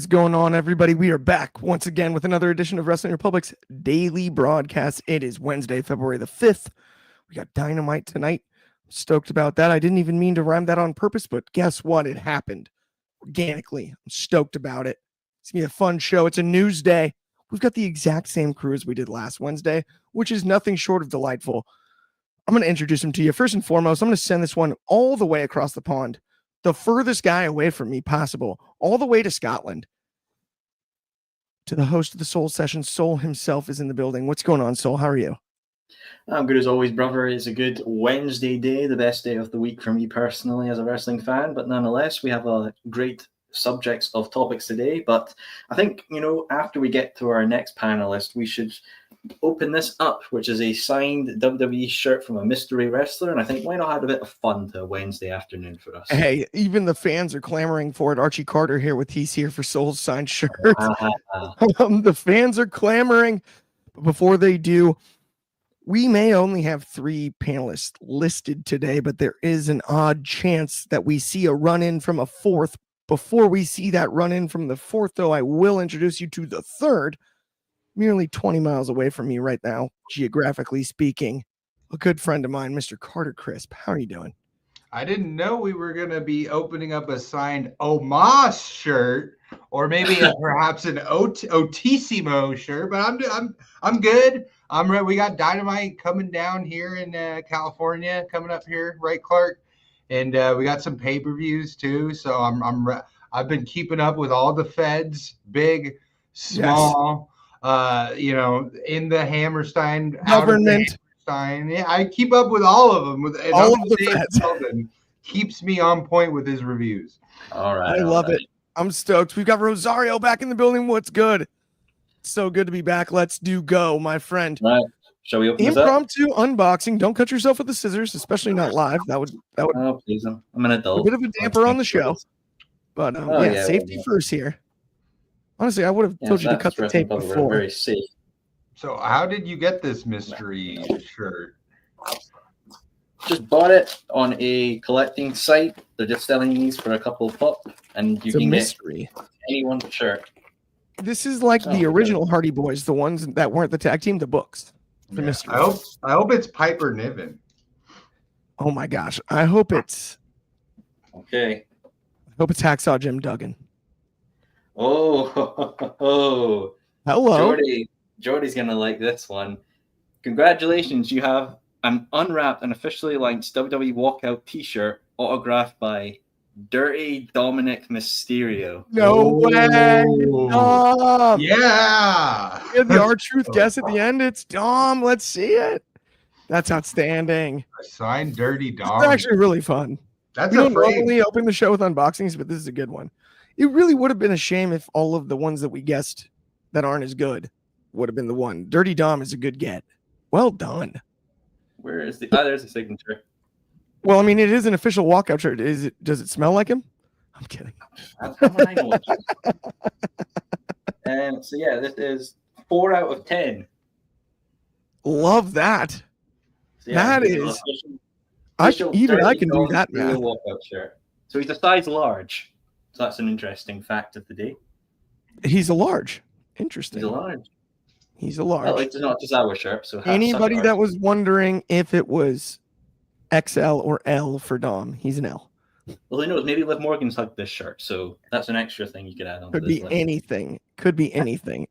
is going on, everybody? We are back once again with another edition of Wrestling Republic's daily broadcast. It is Wednesday, February the 5th. We got Dynamite tonight. I'm stoked about that. I didn't even mean to rhyme that on purpose, but guess what? It happened organically. I'm stoked about it. It's going to be a fun show. It's a news day. We've got the exact same crew as we did last Wednesday, which is nothing short of delightful. I'm going to introduce them to you. First and foremost, I'm going to send this one all the way across the pond, the furthest guy away from me possible, all the way to Scotland, to the host of the Soul Session. Soul himself is in the building. What's going on, Soul? How are you? I'm good as always, brother. It's a good Wednesday day, the best day of the week for me personally as a wrestling fan. But nonetheless, we have a great subjects of topics today. But I think, after we get to our next panelist, we should open this up, which is a signed WWE shirt from a mystery wrestler. And I think why not add a bit of fun to a Wednesday afternoon for us? Hey, even the fans are clamoring for it. Archie Carter here with He's Here for Soul's signed shirt. The fans are clamoring. But before they do, we may only have 3 panelists listed today, but there is an odd chance that we see a run-in from a 4th. Before we see that run-in from the 4th, though, I will introduce you to the 3rd, merely 20 miles away from me right now, geographically speaking. A good friend of mine, Mr. Carter Crisp. How are you doing? I didn't know we were going to be opening up a signed Omos shirt, or maybe perhaps an Otissimo shirt, but I'm good. I'm ready. We got Dynamite coming down here in California, coming up here, right, Clark? And we got some pay-per-views too. So I've been keeping up with all the feds, big, small, in the Hammerstein, government. Out of the Hammerstein. Yeah, I keep up with all of them. With all of the feds. Keeps me on point with his reviews. All right. I love it. I'm stoked. We've got Rosario back in the building. What's good? So good to be back. Let's go, my friend. Right. Shall we open impromptu unboxing? Don't cut yourself with the scissors, especially not live. That would. Oh, please. I'm an adult. A bit of a damper on the show, but safety first here. Honestly, I would have told you to cut the tape before. Very safe. So, how did you get this mystery shirt? Just bought it on a collecting site. They're just selling these for a couple of pop, and you can get anyone's shirt. This is like the original Hardy Boys, the ones that weren't the tag team, the books. The mystery. I hope it's Piper Niven. Oh my gosh. I hope it's okay. I hope it's Hacksaw Jim Duggan. Oh. Hello. Jordy's gonna like this one. Congratulations, you have an unwrapped and officially launched WWE Walkout t-shirt autographed by Dirty Dominic Mysterio. No way. Dom. Yeah. We had the R-Truth guess at the end. It's Dom. Let's see it. That's outstanding. I signed Dirty Dom. It's actually really fun. We don't normally open the show with unboxings, but this is a good one. It really would have been a shame if all of the ones that we guessed that aren't as good would have been the one. Dirty Dom is a good get. Well done. Where is there's the signature. Well, I mean, it is an official walkout shirt. Does it smell like him? I'm kidding. So this is 4 out of 10. Love that. So that is. I can do that now. Walkout shirt. So he's a size large. So that's an interesting fact of the day. He's a large. Interesting. He's a large. Well, it's not just our shirt. So anybody that was wondering if it was XL or L for Dom, he's an L. Well, who knows? Maybe Liv Morgan's hugged this shirt, so that's an extra thing you could add on. Could be anything. Could be anything.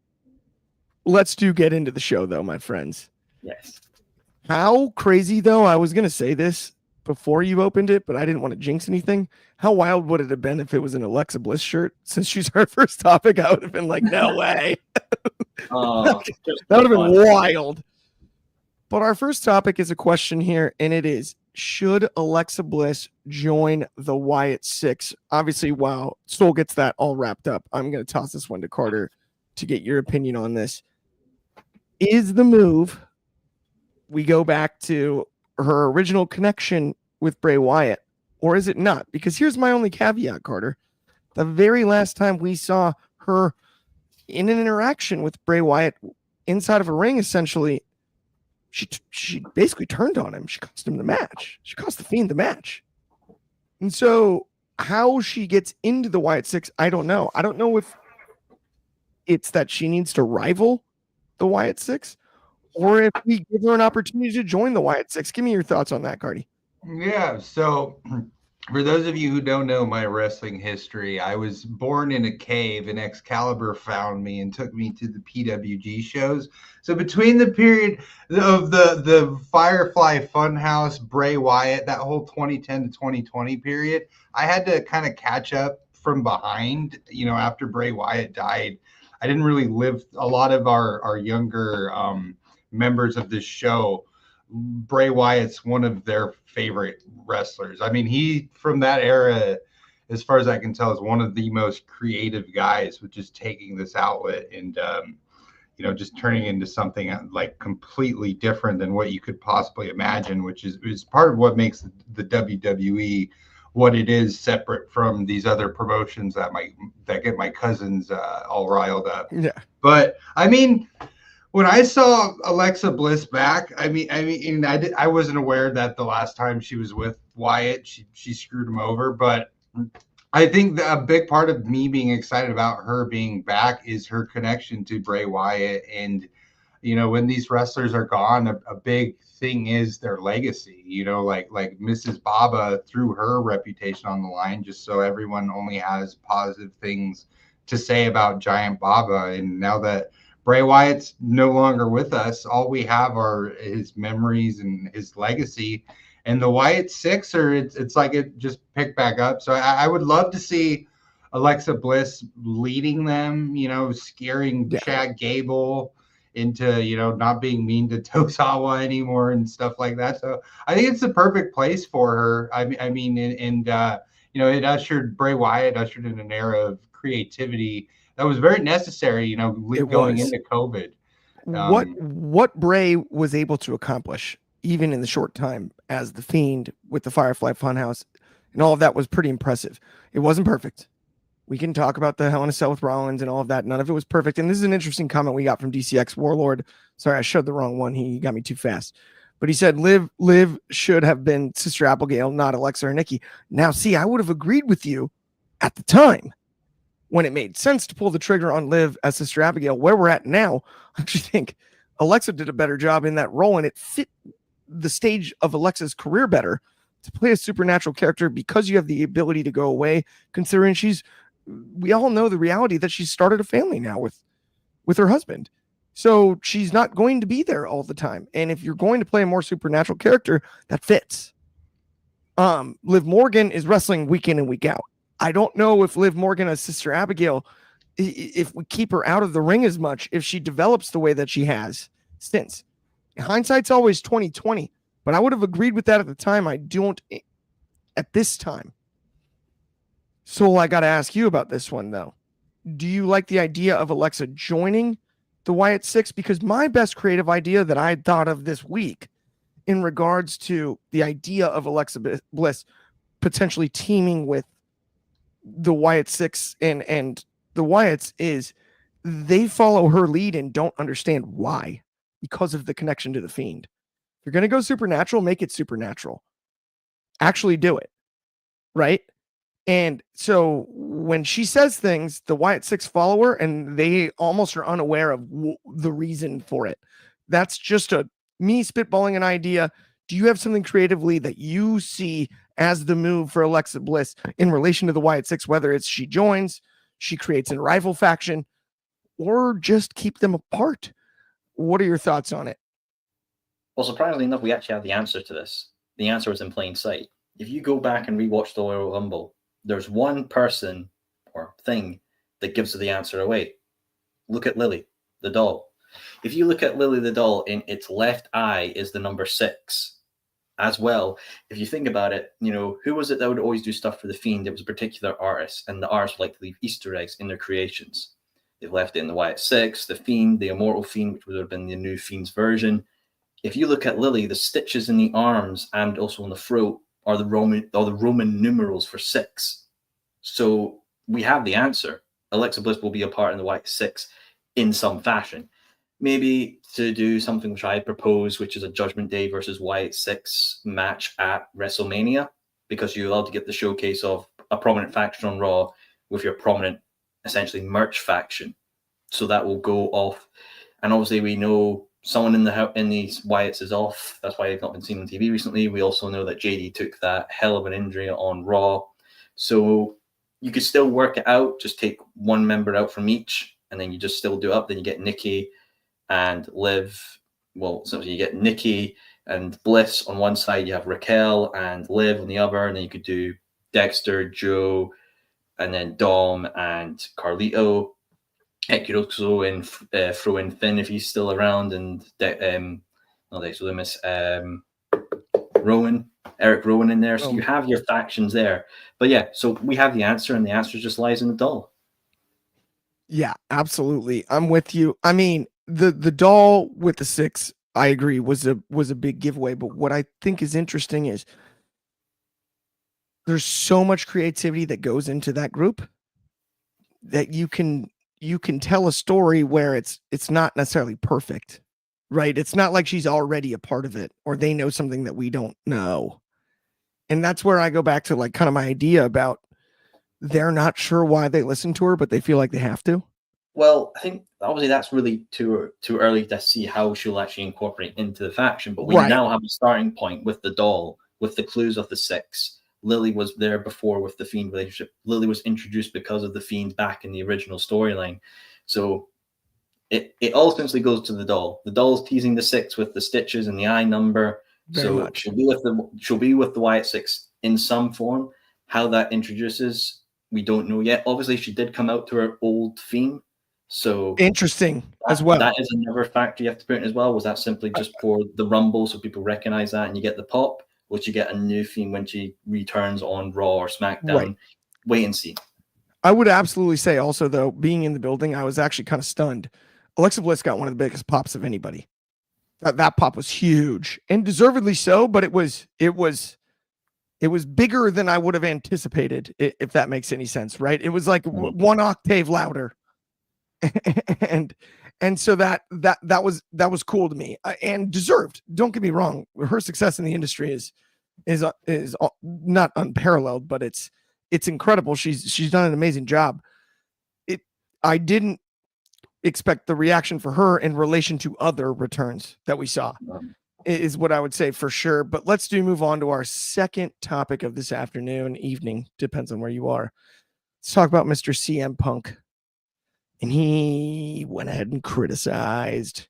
Let's get into the show, though, my friends. Yes. How crazy, though? I was gonna say this before you opened it, but I didn't want to jinx anything. How wild would it have been if it was an Alexa Bliss shirt? Since she's our first topic, I would have been like, no way. That would have been wild. But our first topic is a question here, and it is, should Alexa Bliss join the Wyatt Six? Obviously, while Soul gets that all wrapped up, I'm going to toss this one to Carter to get your opinion on this. Is the move, we go back to her original connection with Bray Wyatt, or is it not? Because here's my only caveat, Carter. The very last time we saw her in an interaction with Bray Wyatt inside of a ring, essentially, she basically turned on him. She cost him the match. She cost the Fiend the match. And so how she gets into the Wyatt Six, I don't know. I don't know if it's that she needs to rival the Wyatt Six, or if we give her an opportunity to join the Wyatt Six. Give me your thoughts on that, Carty. Yeah, so for those of you who don't know my wrestling history, I was born in a cave and Excalibur found me and took me to the PWG shows. So between the period of the Firefly Funhouse, Bray Wyatt, that whole 2010 to 2020 period, I had to kind of catch up from behind, after Bray Wyatt died. I didn't really live a lot of our younger members of this show. Bray Wyatt's one of their favorite wrestlers. I mean, he from that era, as far as I can tell, is one of the most creative guys with just taking this outlet and just turning into something like completely different than what you could possibly imagine, which is part of what makes the WWE what it is, separate from these other promotions that get my cousins all riled up. Yeah. But I mean, when I saw Alexa Bliss back, I wasn't aware that the last time she was with Wyatt, she screwed him over. But I think that a big part of me being excited about her being back is her connection to Bray Wyatt. And, when these wrestlers are gone, a big thing is their legacy, like Mrs. Baba threw her reputation on the line just so everyone only has positive things to say about Giant Baba. And now that Bray Wyatt's no longer with us, all we have are his memories and his legacy. And the Wyatt Six, it's like it just picked back up. So I would love to see Alexa Bliss leading them, scaring Chad Gable into, not being mean to Tozawa anymore and stuff like that. So I think it's the perfect place for her. It Bray Wyatt ushered in an era of creativity that was very necessary, going into COVID. What Bray was able to accomplish, even in the short time as the Fiend with the Firefly Funhouse and all of that, was pretty impressive. It wasn't perfect. We can talk about the Hell in a Cell with Rollins and all of that. None of it was perfect. And this is an interesting comment we got from DCX Warlord. Sorry, I showed the wrong one. He got me too fast. But he said Liv should have been Sister Abigail, not Alexa or Nikki. Now, see, I would have agreed with you at the time when it made sense to pull the trigger on Liv as Sister Abigail. Where we're at now, I actually think Alexa did a better job in that role, and it fit the stage of Alexa's career better to play a supernatural character because you have the ability to go away, considering we all know the reality that she's started a family now with her husband. So she's not going to be there all the time. And if you're going to play a more supernatural character, that fits. Liv Morgan is wrestling week in and week out. I don't know if Liv Morgan as Sister Abigail, if we keep her out of the ring as much, if she develops the way that she has since. Hindsight's always 20/20, but I would have agreed with that at the time. I don't at this time. So I got to ask you about this one, though. Do you like the idea of Alexa joining the Wyatt Six? Because my best creative idea that I thought of this week in regards to the idea of Alexa Bliss potentially teaming with the Wyatt Six and the Wyatts is they follow her lead and don't understand why, because of the connection to the Fiend. If you're going to go supernatural, make it supernatural. Actually do it. Right? And so when she says things, the Wyatt Six follow her and they almost are unaware of the reason for it. That's just me spitballing an idea. Do you have something creatively that you see as the move for Alexa Bliss in relation to the Wyatt Six, whether it's she joins, she creates a rival faction, or just keep them apart? What are your thoughts on it? Well, surprisingly enough, we actually have the answer to this. The answer is in plain sight. If you go back and rewatch the Royal Rumble, there's one person or thing that gives the answer away. Look at Lily, the doll. If you look at Lily the doll, in its left eye is the number 6 as well. If you think about it, who was it that would always do stuff for the Fiend? It was a particular artist, and the artists like to leave Easter eggs in their creations. They've left it in the Wyatt Six, the Fiend, the Immortal Fiend, which would have been the new Fiend's version. If you look at Lily, the stitches in the arms and also on the throat are the Roman numerals for 6. So we have the answer. Alexa Bliss will be a part in the Wyatt Six in some fashion. Maybe to do something which I propose, which is a Judgment Day versus Wyatt Six match at WrestleMania, because you're allowed to get the showcase of a prominent faction on Raw with your prominent, essentially, merch faction. So that will go off. And obviously we know someone in these Wyatts is off. That's why they've not been seen on TV recently. We also know that JD took that hell of an injury on Raw. So you could still work it out. Just take one member out from each, and then you just still do it up. Then you get Nikki and Liv. Well, so you get Nikki and Bliss on one side. You have Raquel and Liv on the other. And then you could do Dexter, Joe, and then Dom and Carlito. Heck, you could also throw in Finn if he's still around, and not Dexter Lumis, Rowan, Eric Rowan in there. So you have your factions there. But yeah, so we have the answer, and the answer just lies in the doll. Yeah, absolutely. I'm with you. I mean, the doll with the 6, I agree, was a big giveaway. But what I think is interesting is there's so much creativity that goes into that group that you can tell a story where it's not necessarily perfect, right? It's not like she's already a part of it or they know something that we don't know. And that's where I go back to like kind of my idea about they're not sure why they listen to her, but they feel like they have to. Well, I think obviously that's really too early to see how she'll actually incorporate into the faction. But we now have a starting point with the doll, with the clues of the 6. Lily was there before with the Fiend relationship. Lily was introduced because of the Fiend back in the original storyline. So it all essentially goes to the doll. The doll's teasing the 6 with the stitches and the eye number. She'll be with the Wyatt 6 in some form. How that introduces, we don't know yet. Obviously, she did come out to her old theme. So interesting as well. That is another factor you have to put in as well. Was that simply just for the Rumble so people recognize that and you get the pop? Would you get a new theme when she returns on Raw or SmackDown? Right. Wait and see. I would absolutely say also, though, being in the building, I was actually kind of stunned. Alexa Bliss got one of the biggest pops of anybody. That pop was huge and deservedly so, but it was bigger than I would have anticipated, if that makes any sense, right? It was like one octave louder. and so that was cool to me and deserved. Don't get me wrong. Her success in the industry is not unparalleled, but it's incredible. She's done an amazing job. I didn't expect the reaction for her in relation to other returns that we saw is what I would say for sure. But let's move on to our second topic of this afternoon, evening, depends on where you are. Let's talk about Mr. CM Punk. And he went ahead and criticized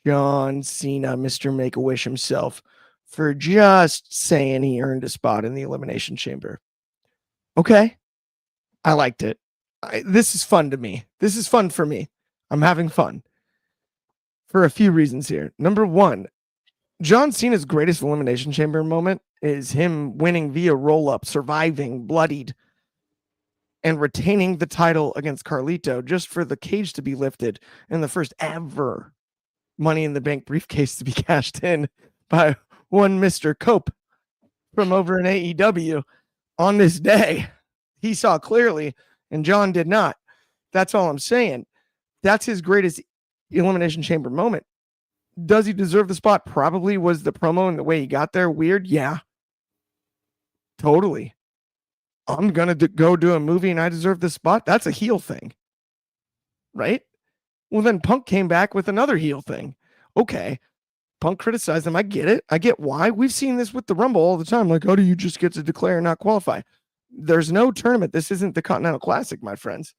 John Cena, Mr. Make-A-Wish himself, for just saying he earned a spot in the Elimination Chamber. Okay. I liked it. This is fun to me. This is fun for me. I'm having fun for a few reasons here. Number one, John Cena's greatest Elimination Chamber moment is him winning via roll-up, surviving, bloodied, and retaining the title against Carlito just for the cage to be lifted and the first ever Money in the Bank briefcase to be cashed in by one Mr. Cope from over in AEW on this day. He saw clearly and John did not. That's all I'm saying. That's his greatest Elimination Chamber moment. Does he deserve the spot? Probably. Was the promo and the way he got there weird? Yeah. Totally. I'm going to go do a movie and I deserve the spot. That's a heel thing. Right? Well, then Punk came back with another heel thing. Okay. Punk criticized him. I get it. I get why. We've seen this with the Rumble all the time. Like, how do you just get to declare and not qualify? There's no tournament. This isn't the Continental Classic, my friends.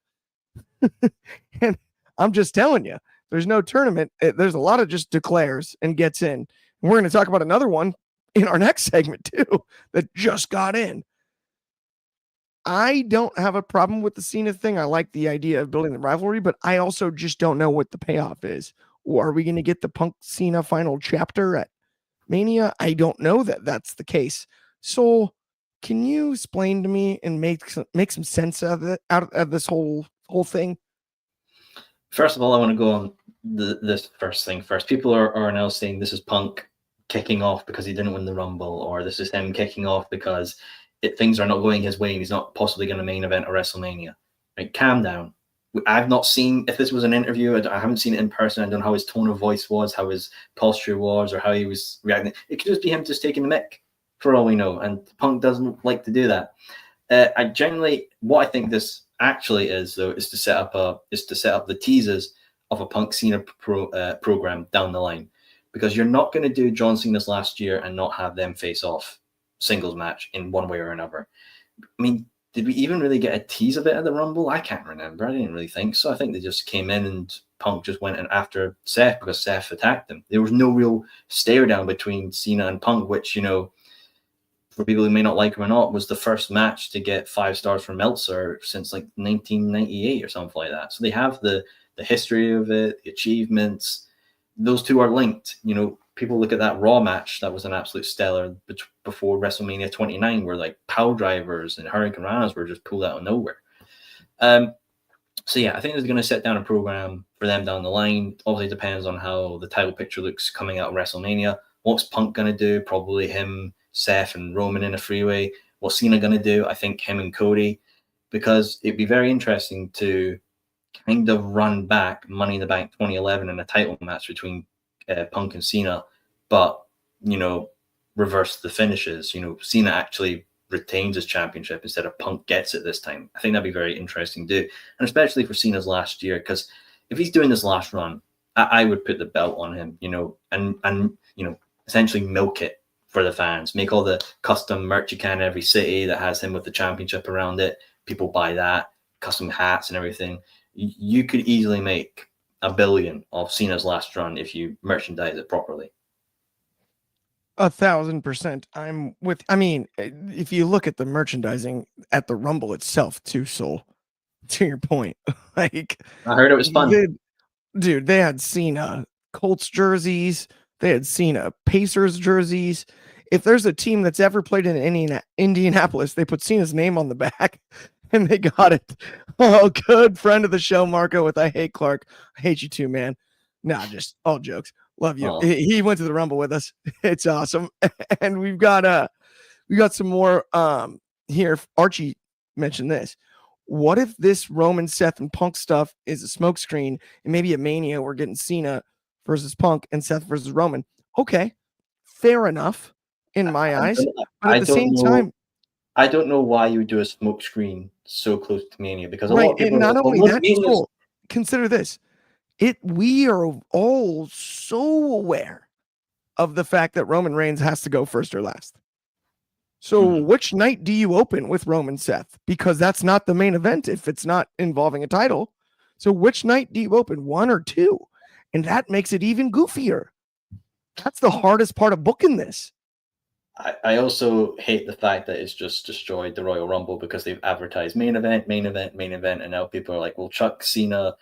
And I'm just telling you, there's no tournament. There's a lot of just declares and gets in. And we're going to talk about another one in our next segment too that just got in. I don't have a problem with the Cena thing. I like the idea of building the rivalry, but I also just don't know what the payoff is. Or are we going to get the Punk Cena final chapter at Mania? I don't know that that's the case. So can you explain to me and make some sense of it, out of this whole thing? First of all, I want to go on this first thing first. People are now saying this is Punk kicking off because he didn't win the Rumble, or this is him kicking off because things are not going his way and he's not possibly going to main event a WrestleMania. Right? Calm down. I've not seen, if this was an interview, I haven't seen it in person. I don't know how his tone of voice was, how his posture was, or how he was reacting. It could just be him just taking the mick, for all we know. And Punk doesn't like to do that. I genuinely, what I think this actually is, though, is to set up the teases of a Punk Cena program down the line, because you're not going to do John Cena's last year and not have them face off singles match in one way or another. I mean, did we even really get a tease of it at the Rumble? I can't remember. I didn't really think so. I think they just came in and Punk just went in after Seth because Seth attacked him. There was no real stare down between Cena and Punk, which, you know, for people who may not like him or not, was the first match to get 5 stars from Meltzer since like 1998 or something like that. So they have the history of it, the achievements. Those two are linked. You know, people look at that Raw match that was an absolute stellar before WrestleMania 29, where like power drivers and Hurricane Ranas were just pulled out of nowhere. So yeah, I think they're going to set down a program for them down the line. Obviously, depends on how the title picture looks coming out of WrestleMania. What's Punk going to do? Probably him, Seth, and Roman in a freeway. What's Cena going to do? I think him and Cody, because it'd be very interesting to kind of run back Money in the Bank 2011 in a title match between Punk and Cena, but, you know, reverse the finishes. You know, Cena actually retains his championship instead of Punk gets it this time. I think that'd be very interesting to do, and especially for Cena's last year, because if he's doing this last run, I would put the belt on him, you know, and you know, essentially milk it for the fans. Make all the custom merch you can in every city that has him with the championship around it. People buy that, custom hats and everything. You could easily make $1 billion off Cena's last run if you merchandise it properly. 1,000%. I'm with. I mean, if you look at the merchandising at the Rumble itself, too, Soul. To your point, like I heard it was fun. They had Cena Colts jerseys. They had Cena Pacers jerseys. If there's a team that's ever played in Indianapolis, they put Cena's name on the back, and they got it. Oh, good friend of the show, Marco. With I hate Clark. I hate you too, man. Nah, just all jokes. Love you. Oh. He went to the Rumble with us. It's awesome. And we got some more here. Archie mentioned this. What if this Roman, Seth, and Punk stuff is a smokescreen and maybe a Mania we're getting Cena versus Punk and Seth versus Roman? Okay, fair enough in my eyes. But at the same time, I don't know why you would do a smokescreen so close to Mania, because a right, lot of people and not are like, only well, that, Mania's... consider this. We are all so aware of the fact that Roman Reigns has to go first or last. So which night do you open with Roman Seth? Because that's not the main event if it's not involving a title. So which night do you open, 1 or 2? And that makes it even goofier. That's the hardest part of booking this. I also hate the fact that it's just destroyed the Royal Rumble, because they've advertised main event, and now people are like, well, Chuck, Cena,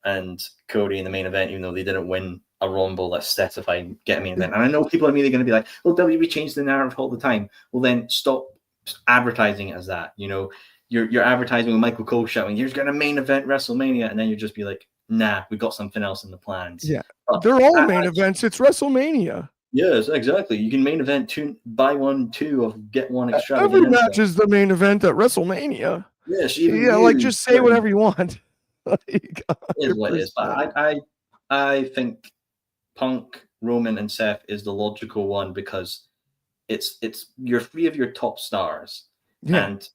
and Cody in the main event, even though they didn't win a Rumble that's specified get a main event. And I know people are immediately going to be like, well, WWE changed the narrative all the time. Well, then stop advertising it as that. You know, you're advertising with Michael Cole shouting, here's going to main event WrestleMania, and then you just be like, nah, we got something else in the plans. Yeah, they're all main events. It's WrestleMania. Yes, exactly. You can main event 2, buy 1, 2 of get 1 extra. Every match is the main event at WrestleMania. Yes, like just say whatever you want. Like, is what it is. But I think Punk, Roman, and Seth is the logical one, because it's your 3 of your top stars, and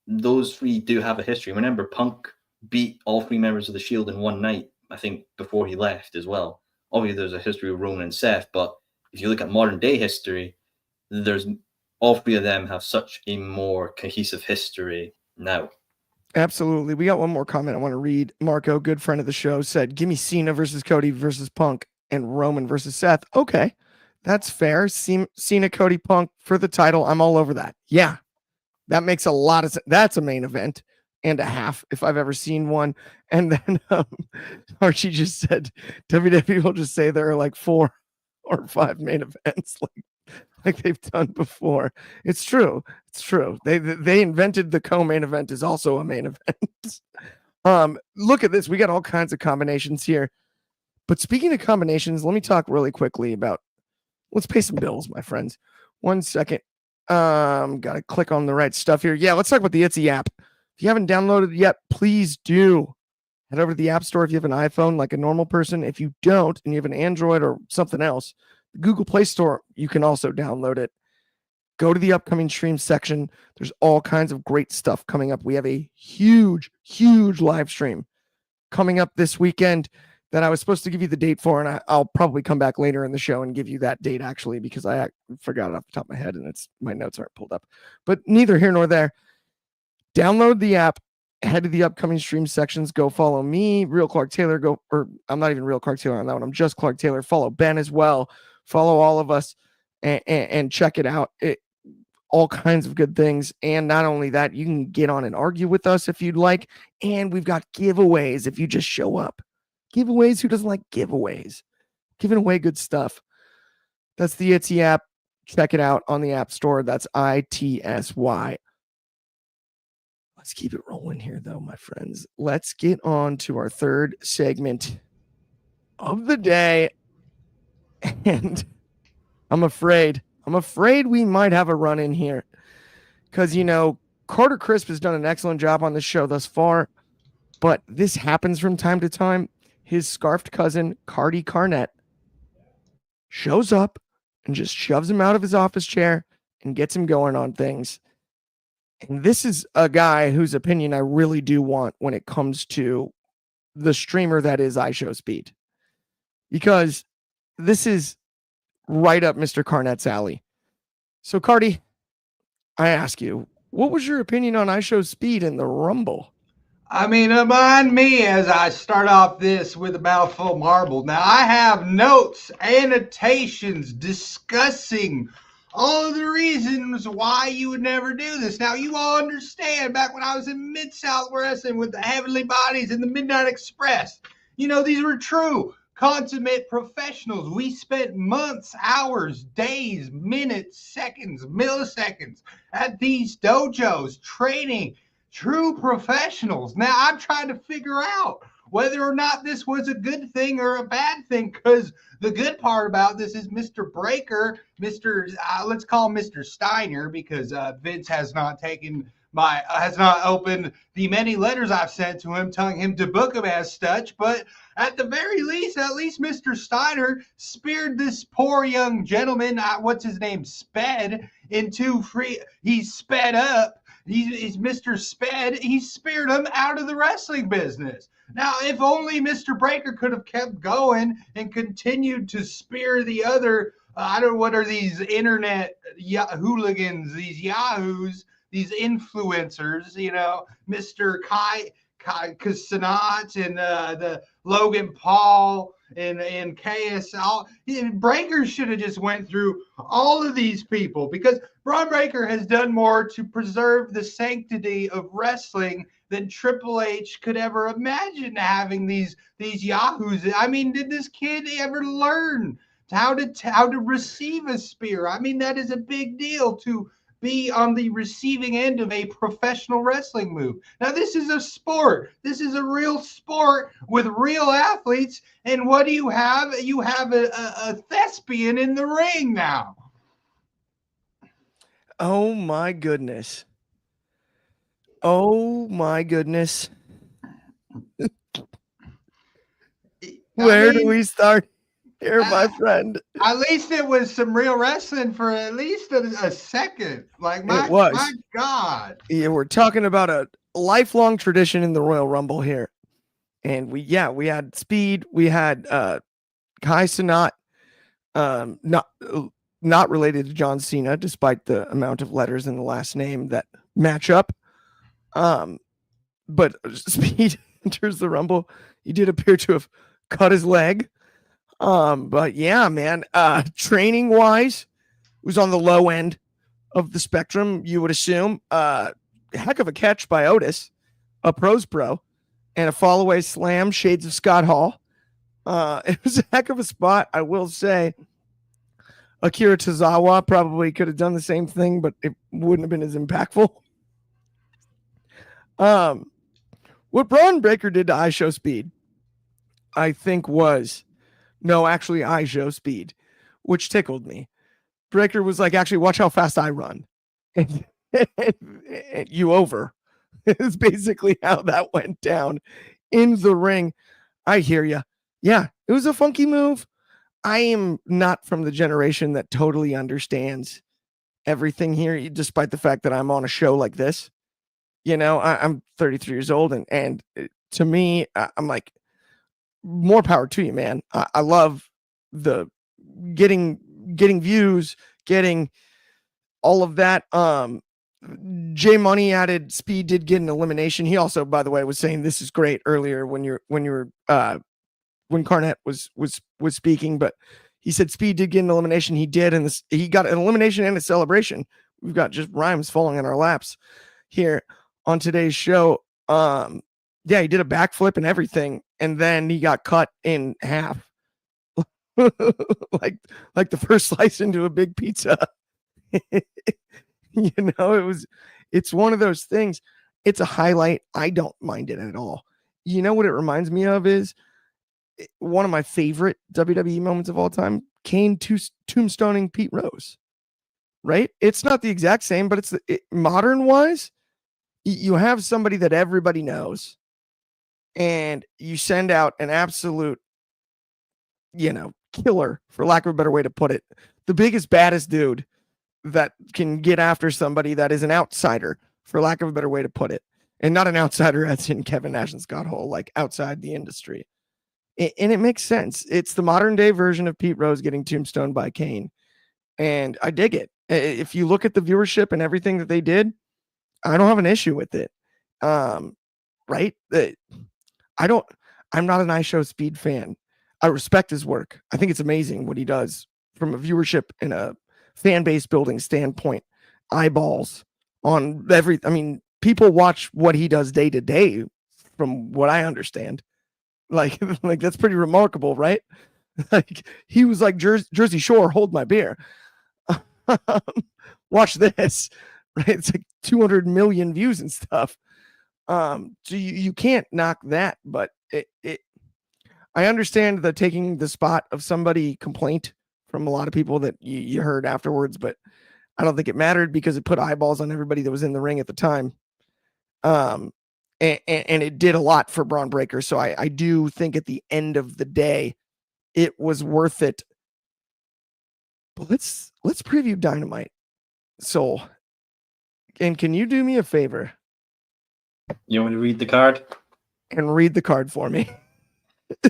those 3 do have a history. Remember, Punk beat all 3 members of the Shield in one night, I think, before he left as well. Obviously, there's a history of Roman and Seth, but if you look at modern day history, there's all 3 of them have such a more cohesive history now. Absolutely. We got one more comment I want to read. Marco, good friend of the show, said, give me Cena versus Cody versus Punk and Roman versus Seth. Okay, that's fair. Cena, Cody, Punk for the title. I'm all over that. Yeah, that makes a lot of sense. That's a main event and a half if I've ever seen one. And then Archie just said, WWE will just say there are like 4 or 5 main events like they've done before. It's true. It's true. They invented the co-main event is also a main event. Look at this. We got all kinds of combinations here. But speaking of combinations, let me talk really quickly about, let's pay some bills, my friends. 1 second. Got to click on the right stuff here. Yeah, let's talk about the Etsy app. If you haven't downloaded it yet, please do. Head over to the App Store if you have an iPhone like a normal person. If you don't and you have an Android or something else, the Google Play Store, you can also download it. Go to the upcoming stream section. There's all kinds of great stuff coming up. We have a huge, huge live stream coming up this weekend that I was supposed to give you the date for, and I'll probably come back later in the show and give you that date, actually, because I forgot it off the top of my head, and my notes aren't pulled up. But neither here nor there. Download the app, head to the upcoming stream sections, go follow me, Real Clark Taylor, I'm not even Real Clark Taylor on that one, I'm just Clark Taylor. Follow Ben as well. Follow all of us and check it out. All kinds of good things. And not only that, you can get on and argue with us if you'd like. And we've got giveaways if you just show up. Giveaways? Who doesn't like giveaways? Giving away good stuff. That's the Itsy app. Check it out on the App Store. That's ITSY. Let's keep it rolling here, though, my friends. Let's get on to our third segment of the day. And I'm afraid we might have a run in here. Because, Carter Crisp has done an excellent job on this show thus far. But this happens from time to time. His scarfed cousin, Carty Carnette, shows up and just shoves him out of his office chair and gets him going on things. And this is a guy whose opinion I really do want when it comes to the streamer that is iShowSpeed. Because this is right up Mr. Carnette's alley. So, Carty, I ask you, what was your opinion on iShowSpeed in the Rumble? I mean, mind me as I start off this with a mouthful of marble. Now, I have notes, annotations discussing all of the reasons why you would never do this. Now, you all understand back when I was in Mid-South Wrestling with the Heavenly Bodies and the Midnight Express, these were true consummate professionals. We spent months, hours, days, minutes, seconds, milliseconds at these dojos training true professionals. Now I'm trying to figure out whether or not this was a good thing or a bad thing, because the good part about this is Mr. Breaker, let's call him Mr. Steiner, because Vince has not opened the many letters I've sent to him telling him to book him as such. But at the very least, Mr. Steiner speared this poor young gentleman, what's his name, Sped, into free. He's sped up. He's Mr. Sped. He speared him out of the wrestling business. Now, if only Mr. Breaker could have kept going and continued to spear the other, I don't know, what are these internet hooligans, these yahoos, these influencers, Mr. Kai Casanat and the Logan Paul and KSL. Breaker should have just went through all of these people, because Braun Breaker has done more to preserve the sanctity of wrestling than Triple H could ever imagine having these yahoos. I mean, did this kid ever learn how to receive a spear? I mean, that is a big deal to be on the receiving end of a professional wrestling move. Now, this is a sport. This is a real sport with real athletes. And what do you have? You have a thespian in the ring now. Oh, my goodness. Oh, my goodness. Where do we start here, my friend? At least it was some real wrestling for at least a second. Like, my God. Yeah, we're talking about a lifelong tradition in the Royal Rumble here. And we had Speed. We had Kai Cenat, not related to John Cena, despite the amount of letters in the last name that match up. But Speed enters the Rumble. He did appear to have cut his leg. But yeah, man, training wise, was on the low end of the spectrum, you would assume. Heck of a catch by Otis, a pro's pro, and a fall away slam, shades of Scott Hall. It was a heck of a spot, I will say. Akira Tozawa probably could have done the same thing, but it wouldn't have been as impactful. What Braun Breaker did to iShowSpeed, I think was, no, actually iShowSpeed, which tickled me. Breaker was like, actually, watch how fast I run. And you over. It's basically how that went down in the ring. I hear you. Yeah, it was a funky move. I am not from the generation that totally understands everything here, despite the fact that I'm on a show like this. You know, I'm 33 years old, and to me, I'm like, more power to you, man. I love the getting views, getting all of that. J Money added Speed did get an elimination. He also, by the way, was saying this is great earlier when Carnette was speaking, but he said Speed did get an elimination. He did, and he got an elimination and a celebration. We've got just rhymes falling in our laps here on today's show. Yeah, he did a backflip and everything, and then he got cut in half, like the first slice into a big pizza. You know, it's one of those things. It's a highlight. I don't mind it at all. You know what it reminds me of is one of my favorite WWE moments of all time, Kane tombstoning Pete Rose. Right? It's not the exact same, but it's modern wise. You have somebody that everybody knows, and you send out an absolute, killer, for lack of a better way to put it, the biggest, baddest dude that can get after somebody that is an outsider, for lack of a better way to put it. And not an outsider as in Kevin Nash and Scott Hall, like outside the industry. And it makes sense. It's the modern day version of Pete Rose getting tombstoned by Kane. And I dig it. If you look at the viewership and everything that they did, I don't have an issue with it. Right? I'm not an iShow Speed fan. I respect his work. I think it's amazing what he does from a viewership and a fan base building standpoint. Eyeballs on people watch what he does day to day, from what I understand. Like that's pretty remarkable, right? Like he was like Jersey Shore, hold my beer. Watch this, right? It's like 200 million views and stuff. So you can't knock that, but I understand the taking the spot of somebody complaint from a lot of people that you heard afterwards, but I don't think it mattered because it put eyeballs on everybody that was in the ring at the time. And it did a lot for Braun Breaker. So I do think at the end of the day, it was worth it. But let's preview Dynamite. So, and can you do me a favor? You want me to read the card? And read the card for me.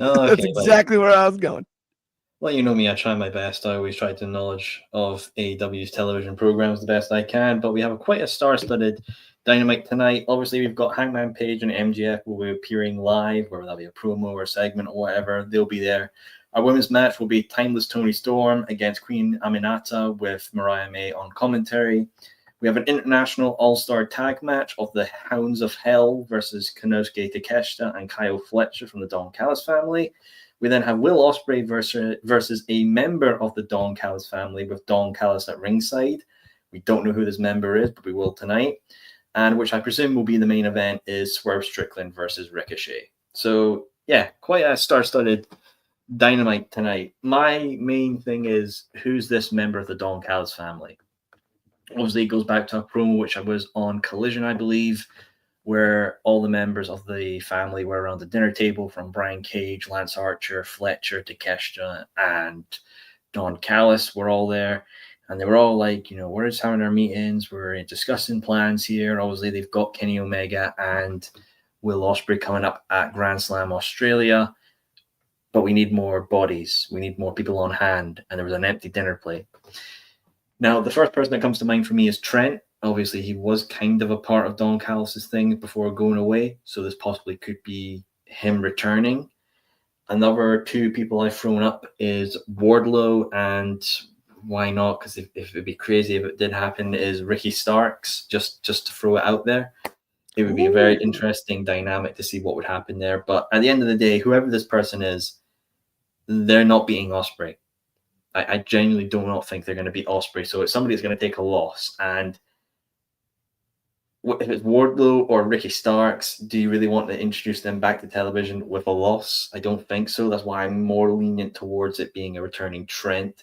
Oh, That's exactly where I was going. Well, you know me, I try my best. I always try to knowledge of AEW's television programs the best I can, but we have quite a star-studded Dynamite tonight. Obviously, we've got Hangman Page and MJF will be appearing live, whether that be a promo or a segment or whatever, they'll be there. Our women's match will be Timeless Toni Storm against Queen Aminata with Mariah May on commentary. We have an international all-star tag match of the Hounds of Hell versus Konosuke Takeshita and Kyle Fletcher from the Don Callis family. We then have Will Ospreay versus a member of the Don Callis family with Don Callis at ringside. We don't know who this member is, but we will tonight. And which I presume will be the main event is Swerve Strickland versus Ricochet. So, yeah, quite a star-studded Dynamite tonight. My main thing is, who's this member of the Don Callis family? Obviously, it goes back to a promo which I was on Collision, I believe, where all the members of the family were around the dinner table, from Brian Cage, Lance Archer, Fletcher, Takeshita, and Don Callis were all there. And they were all like, we're just having our meetings. We're discussing plans here. Obviously, they've got Kenny Omega and Will Ospreay coming up at Grand Slam Australia. But we need more bodies. We need more people on hand. And there was an empty dinner plate. Now, the first person that comes to mind for me is Trent. Obviously, he was kind of a part of Don Callis' thing before going away. So this possibly could be him returning. Another two people I've thrown up is Wardlow, and why not? Because if it'd be crazy if it did happen, is Ricky Starks, just to throw it out there. It would be a very interesting dynamic to see what would happen there. But at the end of the day, whoever this person is, they're not beating Ospreay. I genuinely do not think they're going to beat Ospreay. So it's somebody that's going to take a loss. And if it's Wardlow or Ricky Starks, do you really want to introduce them back to television with a loss? I don't think so. That's why I'm more lenient towards it being a returning Trent.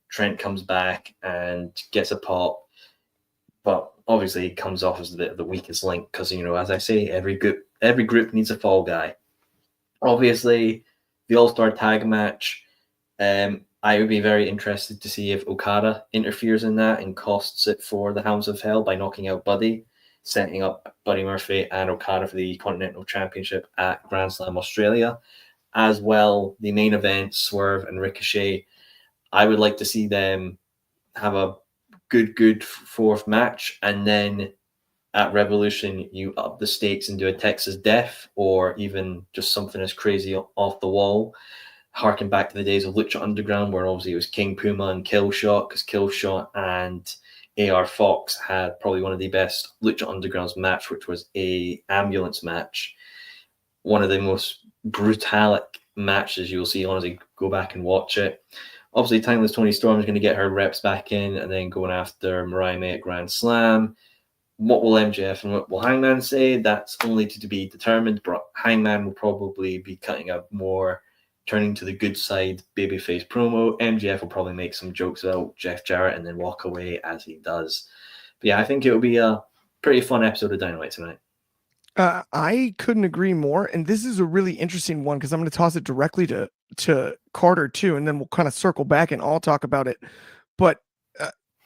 Trent comes back and gets a pop. But obviously he comes off as the weakest link because, as I say, every group needs a fall guy. Obviously, the All-Star tag match, I would be very interested to see if Okada interferes in that and costs it for the Hounds of Hell by knocking out Buddy, setting up Buddy Murphy and Okada for the Continental Championship at Grand Slam Australia. As well, the main event, Swerve and Ricochet, I would like to see them have a good fourth match, and then at Revolution, you up the stakes and do a Texas Death, or even just something as crazy off the wall. Harking back to the days of Lucha Underground, where obviously it was King Puma and Killshot, because Killshot and AR Fox had probably one of the best Lucha Undergrounds match, which was a ambulance match. One of the most brutalic matches you'll see, honestly, go back and watch it. Obviously, Timeless Tony Storm is going to get her reps back in and then going after Mariah May at Grand Slam. What will MJF and what will Hangman say? That's only to be determined. But Hangman will probably be cutting a more turning to the good side babyface promo. MJF will probably make some jokes about Jeff Jarrett and then walk away as he does. But yeah, I think it will be a pretty fun episode of Dynamite tonight. I couldn't agree more. And this is a really interesting one because I'm going to toss it directly to Carter too, and then we'll kind of circle back and all talk about it. But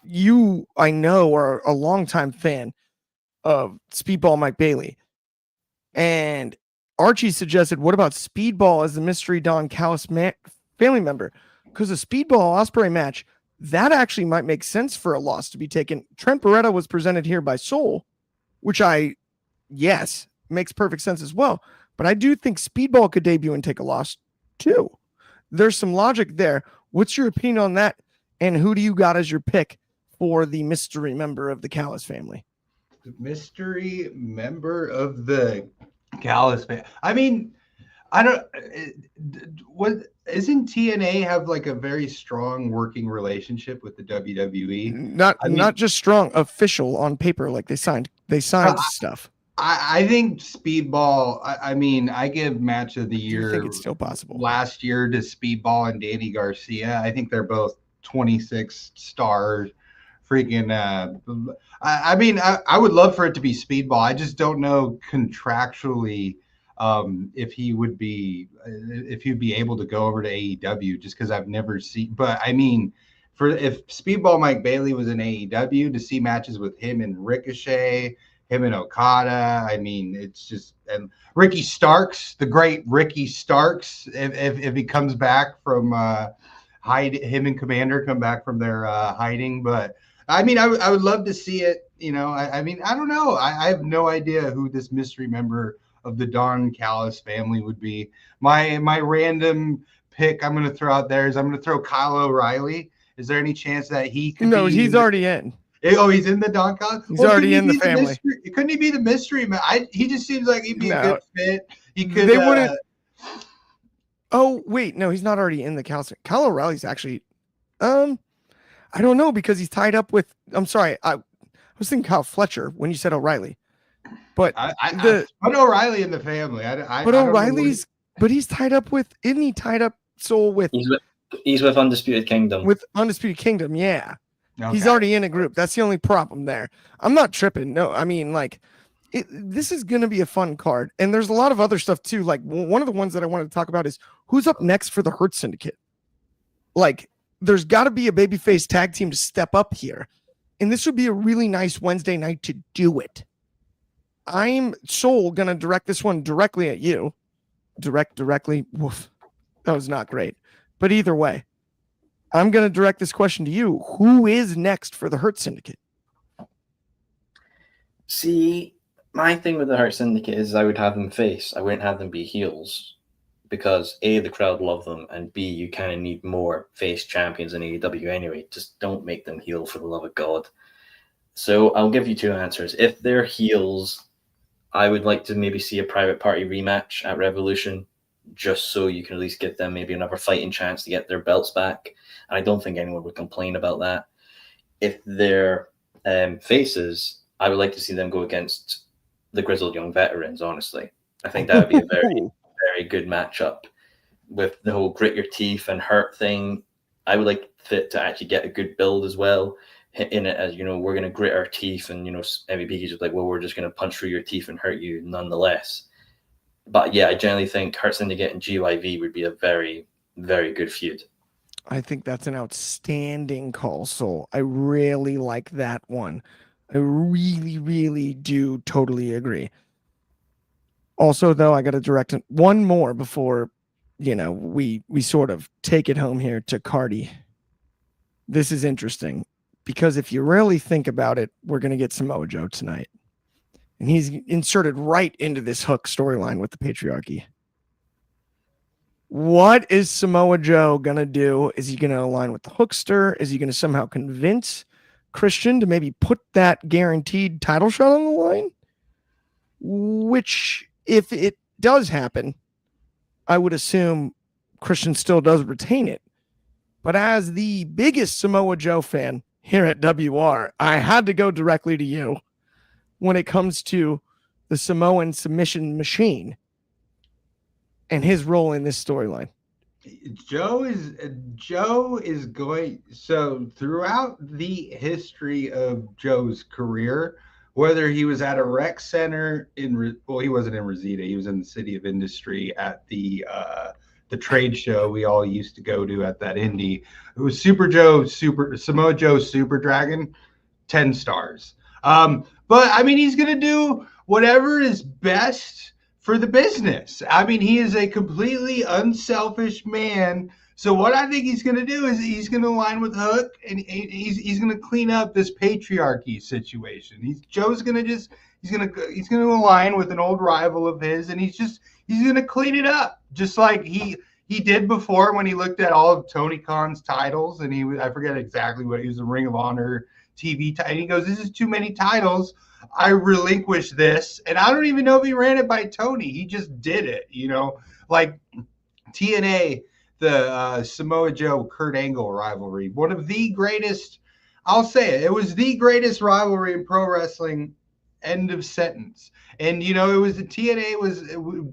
you, I know, are a longtime fan of Speedball Mike Bailey. And Archie suggested, what about Speedball as the Mystery Don Callis family member? Because a Speedball Ospreay match, that actually might make sense for a loss to be taken. Trent Beretta was presented here by Soul, which yes, makes perfect sense as well. But I do think Speedball could debut and take a loss too. There's some logic there. What's your opinion on that? And who do you got as your pick for the mystery member of the Callis family? Mystery member of the Callis family. I mean, I don't. What isn't TNA have like a very strong working relationship with the WWE? Not just strong, official on paper. Like they signed stuff. I think Speedball. I mean, I give match of the year. I think it's still possible. Last year to Speedball and Danny Garcia. I think they're both 26 stars. Freaking. I mean, I would love for it to be Speedball. I just don't know contractually if he'd be able to go over to AEW, just because I've never seen. But I mean, if Speedball Mike Bailey was in AEW, to see matches with him and Ricochet, him and Okada, I mean, it's just, and Ricky Starks, the great Ricky Starks, if he comes back from him and Commander come back from their hiding. But I mean, I would love to see it. You know, I mean, I don't know. I have no idea who this mystery member of the Don Callis family would be. My random pick I'm going to throw out there is I'm going to throw Kyle O'Reilly. Is there any chance that he could? No, he's already in. Oh, he's in the Don Callis? He's already in the family. Couldn't he be the mystery man? He just seems like he'd be a good fit. He could. They wouldn't. Oh, wait. No, he's not already in the Callis. Kyle O'Reilly's actually. I don't know, because he's tied up with. I'm sorry. I was thinking Kyle Fletcher when you said O'Reilly. But I put O'Reilly in the family. But O'Reilly's. But he's tied up with. Isn't he tied up? Soul with. He's with Undisputed Kingdom. With Undisputed Kingdom, yeah. Okay. He's already in a group. That's the only problem there. I'm not tripping. No, I mean, like, this is going to be a fun card. And there's a lot of other stuff, too. Like, one of the ones that I wanted to talk about is who's up next for the Hurt Syndicate. Like, there's got to be a babyface tag team to step up here. And this would be a really nice Wednesday night to do it. I'm Soul going to direct this one directly at you. Directly. Woof. That was not great. But either way, I'm going to direct this question to you. Who is next for the Hurt Syndicate? See, my thing with the Hurt Syndicate is I would have them face. I wouldn't have them be heels. Because A, the crowd love them, and B, you kind of need more face champions in AEW anyway. Just don't make them heel, for the love of God. So I'll give you two answers. If they're heels, I would like to maybe see a private party rematch at Revolution, just so you can at least give them maybe another fighting chance to get their belts back. And I don't think anyone would complain about that. If they're faces, I would like to see them go against the Grizzled Young Veterans, honestly. I think that would be a very, very good matchup. With the whole grit your teeth and hurt thing, I would like it to actually get a good build as well in it, as, you know, we're going to grit our teeth, and, you know, MVP is just like, well, we're just going to punch through your teeth and hurt you nonetheless. But yeah, I generally think Hurt Syndicate and GYV would be a very, very good feud. I think that's an outstanding call, Soul. I really like that one. I really, really do totally agree. Also, though, I got to direct one more before, we sort of take it home here to Carty. This is interesting because if you really think about it, we're going to get Samoa Joe tonight. And he's inserted right into this Hook storyline with the patriarchy. What is Samoa Joe going to do? Is he going to align with the Hookster? Is he going to somehow convince Christian to maybe put that guaranteed title shot on the line? Which, if it does happen, I would assume Christian still does retain it. But as the biggest Samoa Joe fan here at WR, I had to go directly to you when it comes to the Samoan submission machine and his role in this storyline. Joe is going, so throughout the history of Joe's career, whether he was at a rec center he wasn't in Rosita, he was in the City of Industry at the trade show we all used to go to at that indie. It was Samoa Joe Super Dragon, 10 stars. But I mean, he's gonna do whatever is best for the business. I mean, he is a completely unselfish man. So what I think he's going to do is he's going to align with Hook, and he's going to clean up this patriarchy situation. Joe's going to align with an old rival of his, and he's going to clean it up, just like he did before when he looked at all of Tony Khan's titles, and I forget exactly what he was, a Ring of Honor TV title. He goes, "This is too many titles. I relinquish this." And I don't even know if he ran it by Tony. He just did it, like TNA, the Samoa Joe Kurt Angle rivalry. One of the greatest, I'll say it. It was the greatest rivalry in pro wrestling, end of sentence. And, it was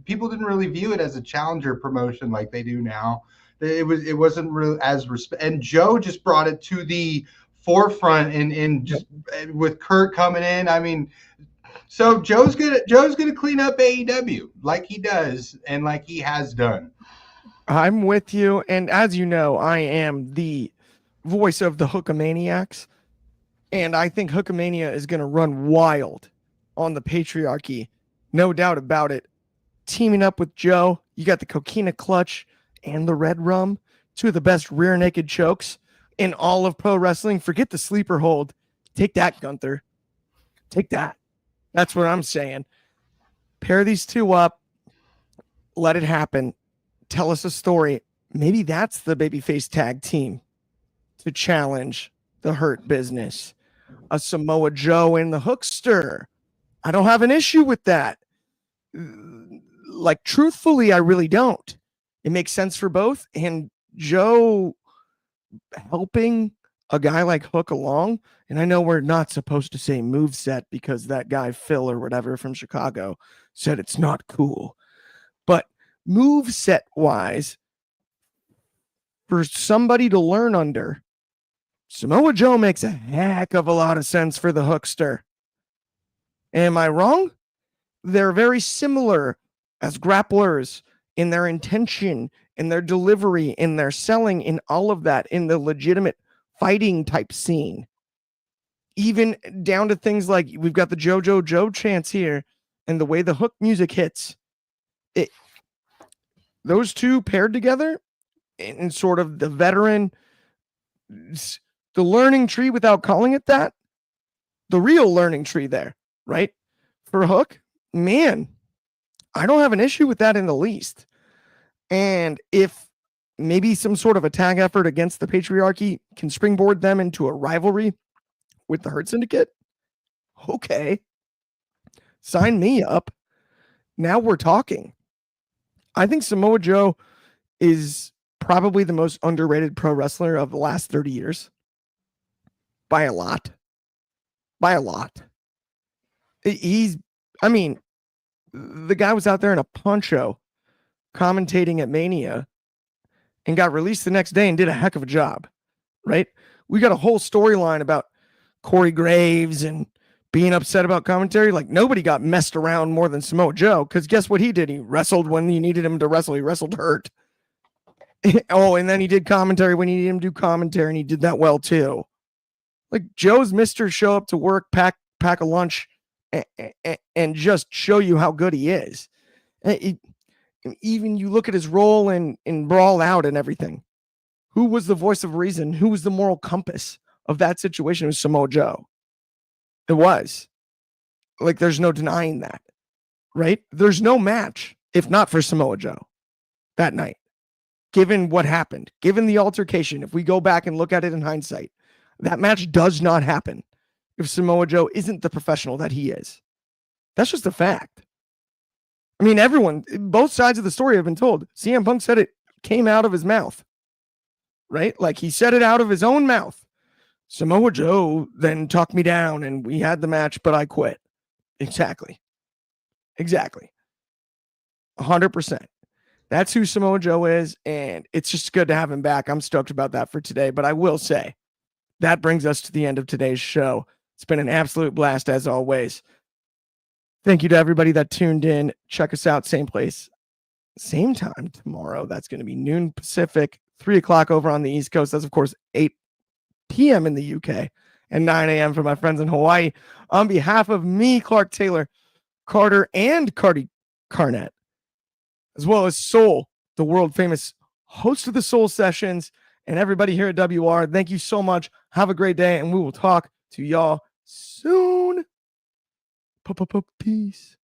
people didn't really view it as a challenger promotion like they do now. It wasn't really as respect. And Joe just brought it to the forefront and just with Kurt coming in. I mean, so Joe's gonna clean up AEW like he does and like he has done. I'm with you, and as you know, I am the voice of the Hookamaniacs, and I think Hookamania is going to run wild on the patriarchy, no doubt about it. Teaming up with Joe, you got the Coquina Clutch and the Red Rum, two of the best rear naked chokes in all of pro wrestling. Forget the sleeper hold. Take that, Gunther. Take that. That's what I'm saying. Pair these two up. Let it happen. Tell us a story. Maybe that's the babyface tag team to challenge the Hurt Business. A Samoa Joe and the Hookster. I don't have an issue with that. Like, truthfully, I really don't. It makes sense for both. And Joe helping a guy like Hook along. And I know we're not supposed to say moveset because that guy Phil or whatever from Chicago said it's not cool. But moveset wise, for somebody to learn under, Samoa Joe makes a heck of a lot of sense for the Hookster. Am I wrong? They're very similar as grapplers in their intention, in their delivery, in their selling, in all of that, in the legitimate fighting type scene. Even down to things like we've got the JoJo Joe chants here and the way the Hook music hits. Those two paired together in sort of the veteran, the learning tree without calling it that, the real learning tree there, right? For Hook, man, I don't have an issue with that in the least. And if maybe some sort of a tag effort against the patriarchy can springboard them into a rivalry with the Hurt Syndicate, okay, sign me up. Now we're talking. I think Samoa Joe is probably the most underrated pro wrestler of the last 30 years. By a lot. By a lot. The guy was out there in a poncho commentating at Mania and got released the next day and did a heck of a job, right? We got a whole storyline about Corey Graves and being upset about commentary. Like, nobody got messed around more than Samoa Joe, because guess what he did? He wrestled when you needed him to wrestle. He wrestled hurt. Oh, and then he did commentary when he needed him to do commentary, and he did that well too. Like Joe's Mr. Show up to work, pack a lunch, and just show you how good he is. Even you look at his role in Brawl Out and everything. Who was the voice of reason? Who was the moral compass of that situation? It was Samoa Joe. It was. Like, there's no denying that, right? There's no match if not for Samoa Joe that night. Given what happened, given the altercation, if we go back and look at it in hindsight, that match does not happen if Samoa Joe isn't the professional that he is. That's just a fact. I mean, everyone, both sides of the story have been told. CM Punk said it came out of his mouth, right? Like he said it out of his own mouth. Samoa Joe then talked me down and we had the match, but I quit. Exactly. 100%. That's who Samoa Joe is, and it's just good to have him back. I'm stoked about that for today, but I will say that brings us to the end of today's show. It's been an absolute blast as always. Thank you to everybody that tuned in. Check us out, same place, same time tomorrow. That's going to be noon Pacific, 3 o'clock over on the East Coast. That's, of course, 8 p.m. in the UK and 9 a.m. for my friends in Hawaii. On behalf of me, Clark Taylor, Carter, and Carty Carnette, as well as Soul, the world-famous host of the Soul Sessions, and everybody here at WR, thank you so much. Have a great day, and we will talk to y'all soon. Peace.